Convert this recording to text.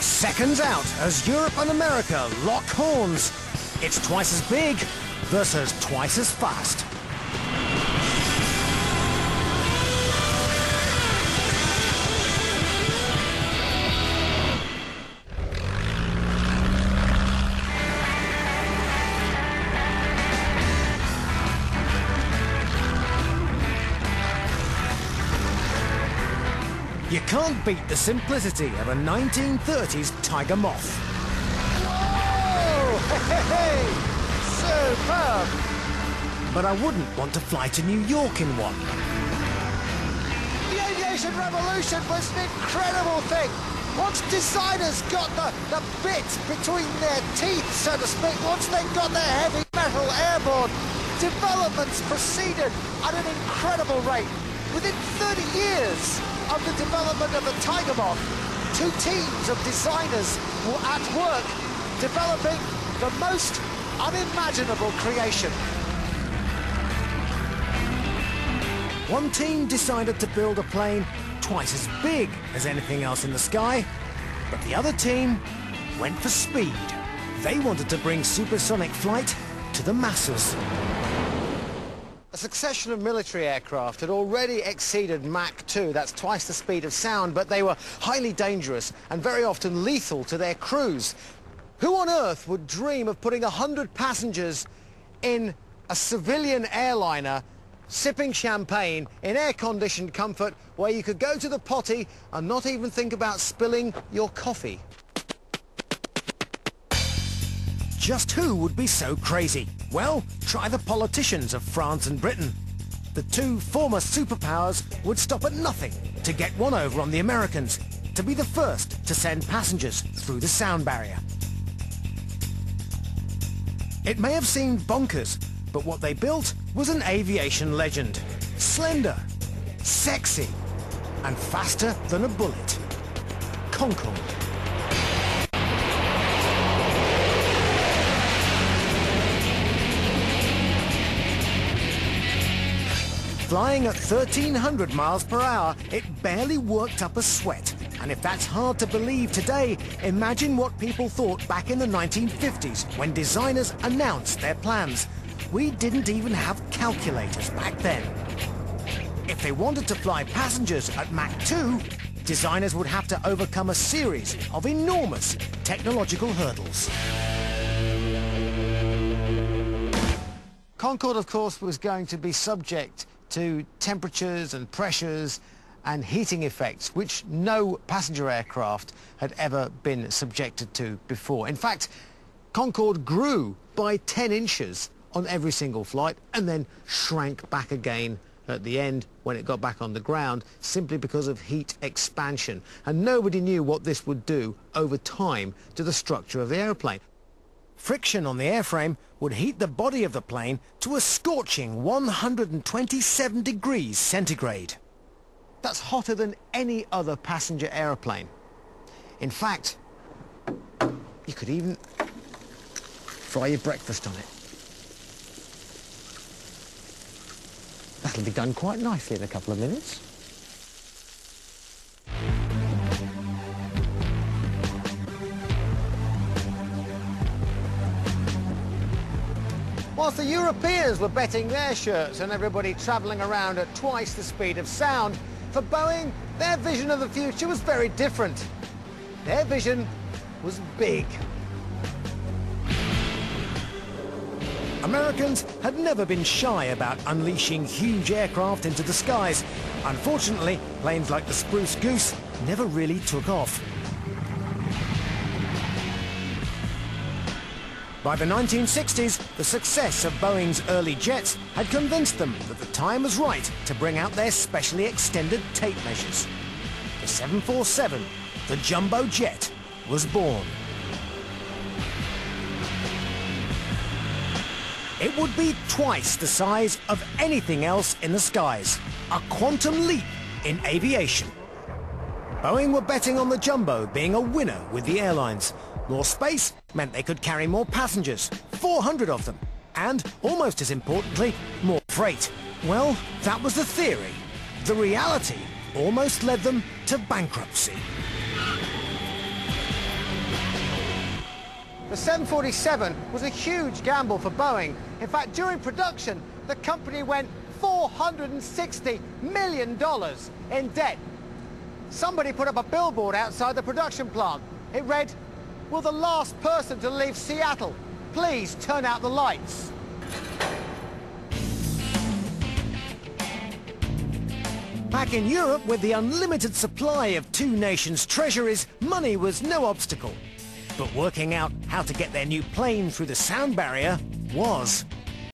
Seconds out as Europe and America lock horns. It's twice as big versus twice as fast. You can't beat the simplicity of a 1930s Tiger Moth. Whoa! Hey! Superb! But I wouldn't want to fly to New York in one. The aviation revolution was an incredible thing. Once designers got the bit between their teeth, so to speak, once they got their heavy metal airborne, developments proceeded at an incredible rate. Within 30 years of the development of the Tiger Moth, two teams of designers were at work developing the most unimaginable creation. One team decided to build a plane twice as big as anything else in the sky, but the other team went for speed. They wanted to bring supersonic flight to the masses. A succession of military aircraft had already exceeded Mach 2, that's twice the speed of sound, but they were highly dangerous and very often lethal to their crews. Who on earth would dream of putting 100 passengers in a civilian airliner, sipping champagne in air-conditioned comfort, where you could go to the potty and not even think about spilling your coffee? Just who would be so crazy? Well, try the politicians of France and Britain. The two former superpowers would stop at nothing to get one over on the Americans, to be the first to send passengers through the sound barrier. It may have seemed bonkers, but what they built was an aviation legend. Slender, sexy, and faster than a bullet. Concorde. Flying at 1,300 miles per hour, it barely worked up a sweat. And if that's hard to believe today, imagine what people thought back in the 1950s when designers announced their plans. We didn't even have calculators back then. If they wanted to fly passengers at Mach 2, designers would have to overcome a series of enormous technological hurdles. Concorde, of course, was going to be subject to temperatures and pressures and heating effects which no passenger aircraft had ever been subjected to before. In fact, Concorde grew by 10 inches on every single flight and then shrank back again at the end when it got back on the ground, simply because of heat expansion. And nobody knew what this would do over time to the structure of the airplane. Friction on the airframe would heat the body of the plane to a scorching 127 degrees centigrade. That's hotter than any other passenger airplane. In fact, you could even fry your breakfast on it. That'll be done quite nicely in a couple of minutes. Whilst the Europeans were betting their shirts and everybody travelling around at twice the speed of sound, for Boeing, their vision of the future was very different. Their vision was big. Americans had never been shy about unleashing huge aircraft into the skies. Unfortunately, planes like the Spruce Goose never really took off. By the 1960s, the success of Boeing's early jets had convinced them that the time was right to bring out their specially extended tape measures. The 747, the jumbo jet, was born. It would be twice the size of anything else in the skies. A quantum leap in aviation. Boeing were betting on the jumbo being a winner with the airlines. More space meant they could carry more passengers, 400 of them, and, almost as importantly, more freight. Well, that was the theory. The reality almost led them to bankruptcy. The 747 was a huge gamble for Boeing. In fact, during production, the company went $460 million in debt. Somebody put up a billboard outside the production plant. It read, "Will the last person to leave Seattle please turn out the lights?" Back in Europe, with the unlimited supply of two nations' treasuries, money was no obstacle. But working out how to get their new plane through the sound barrier was.